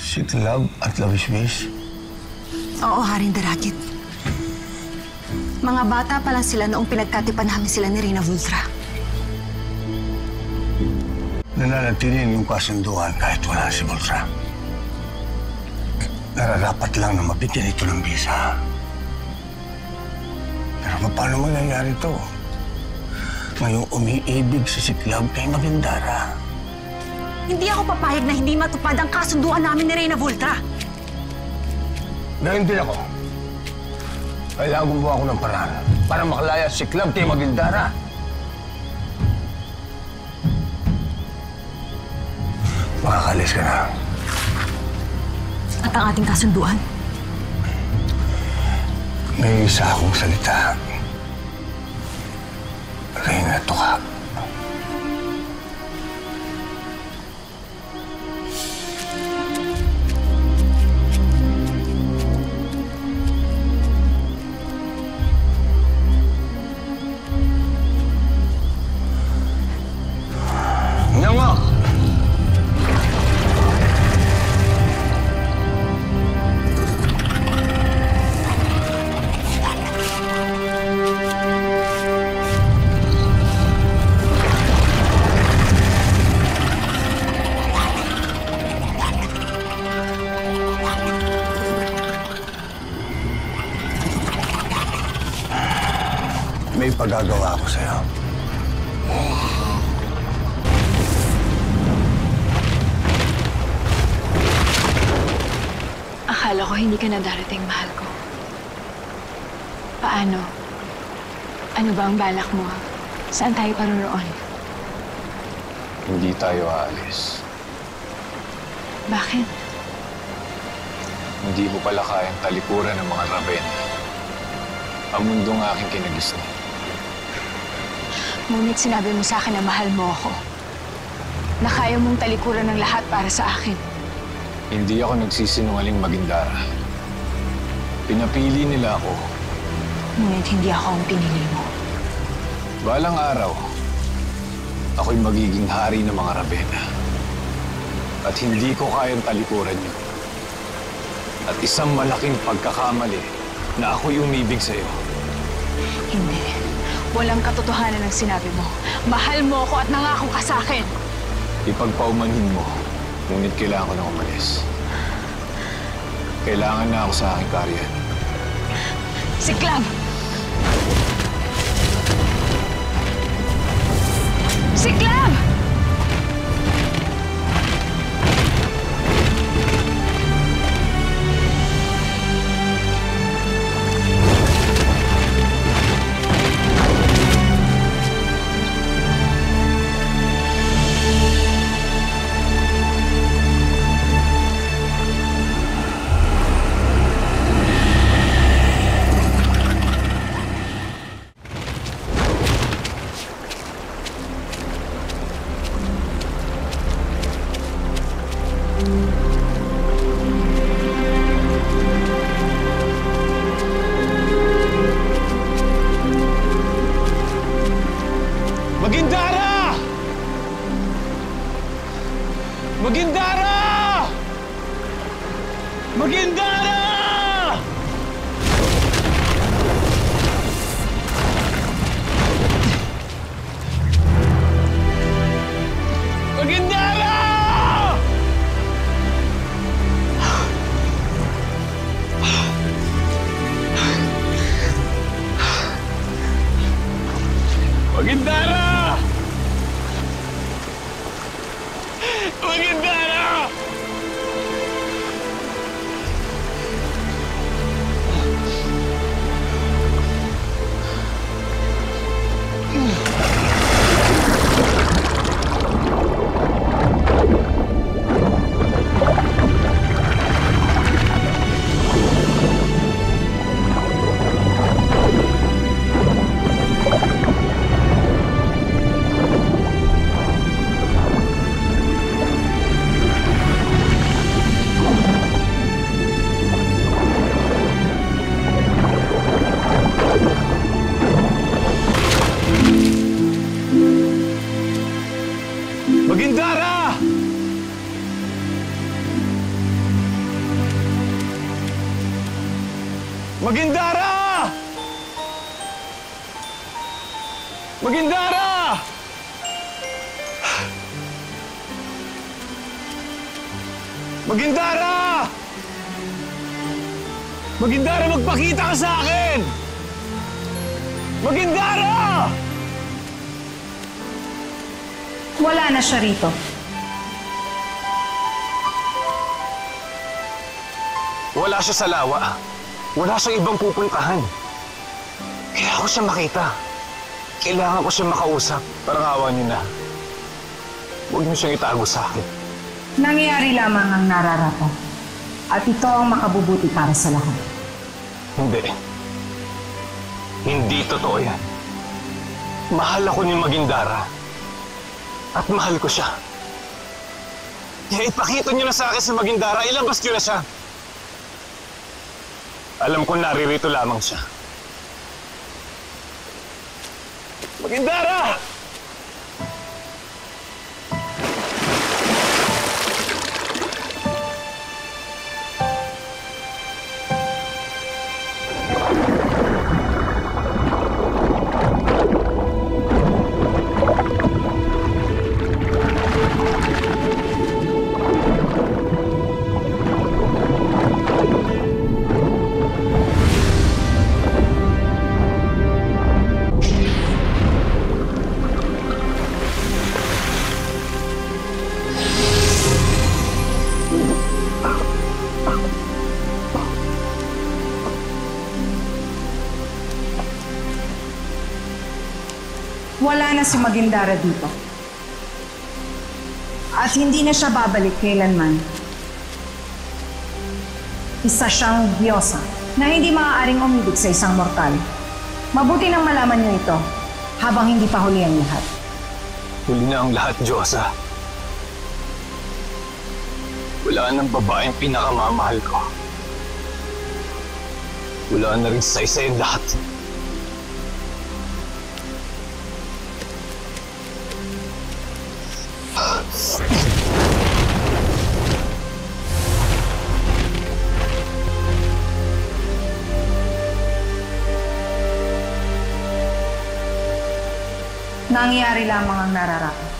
Siklab at Lawiswis? Oo, Haring Darakit. Mga bata pa lang sila noong pinagkatipan namin sila ni Reyna Vultra. Nananatili yung kasunduan kahit wala si Vultra. Nararapat lang na mabigyan ito ng bisa. Pero paano mangyayari ito? Ngayong umiibig si Siklab kay Magindara. Hindi ako papayag na hindi matupad ang kasunduan namin ni Reyna Vultra. Ngayon din ako. Kailangan gumawa ako ng paraan para makalaya si Siklab kay Magindara. Makakalis ka na. At ang ating kasunduan? May isa akong salita. Reyna Tuka. Nyangak! May pagagawa ako sa'yo. Akala ko hindi ka na darating, mahal ko. Paano? Ano ba ang balak mo? Saan tayo paroroon? Hindi tayo aalis. Bakit? Hindi ko pala kayang talikuran ng mga Ravenna. Ang mundong aking kinagisnan. Ngunit sinabi mo sa akin na mahal mo ako. Na kaya mong talikuran ng lahat para sa akin. Hindi ako nagsisinungaling, Magindara. Pinapili nila ako. Ngunit hindi ako ang pinili mo. Balang araw, ako'y magiging hari ng mga Ravenna. At hindi ko kayang talikuran yun. At isang malaking pagkakamali na ako'y umibig sa'yo. Hindi. Walang katotohanan ang sinabi mo. Mahal mo ako at nangako ka sa akin. Ipagpaumanhin mo, ngunit kailangan ko na umalis. Kailangan na ako sa aking karyan. Siklab! Siklab! Magindara! Magindara! Magindara! Magindara! Magindara! Magindara! Magindara! Magindara! Magindara! Magindara, magpakita ka sa akin! Magindara! Wala na siya rito. Wala siya sa lawa. Wala siyang ibang pupuntahan. Kailangan ko siya makita. Kailangan ko siya makausap. Parang awa niyo na. Huwag niyo siyang itago sa akin. Nangyayari lamang ang nararapat. At ito ang makabubuti para sa lahat. Hindi. Hindi totoo yan. Mahal ako ni Magindara. At mahal ko siya. Kaya ipakita niyo na sa akin si Magindara. Ilabas niyo na siya. Alam ko naririto lamang siya. Magindara! Wala na si Magindara dito. At hindi na siya babalik kailanman. Isa siyang diyosa na hindi maaaring umibig sa isang mortal. Mabuti nang malaman niyo ito habang hindi pa huli ang lahat. Huli na ang lahat, Diyosa. Wala nang babaeng pinakamamahal ko. Wala na rin sa-isa yung lahat. Nangyayari lamang ang nararapat.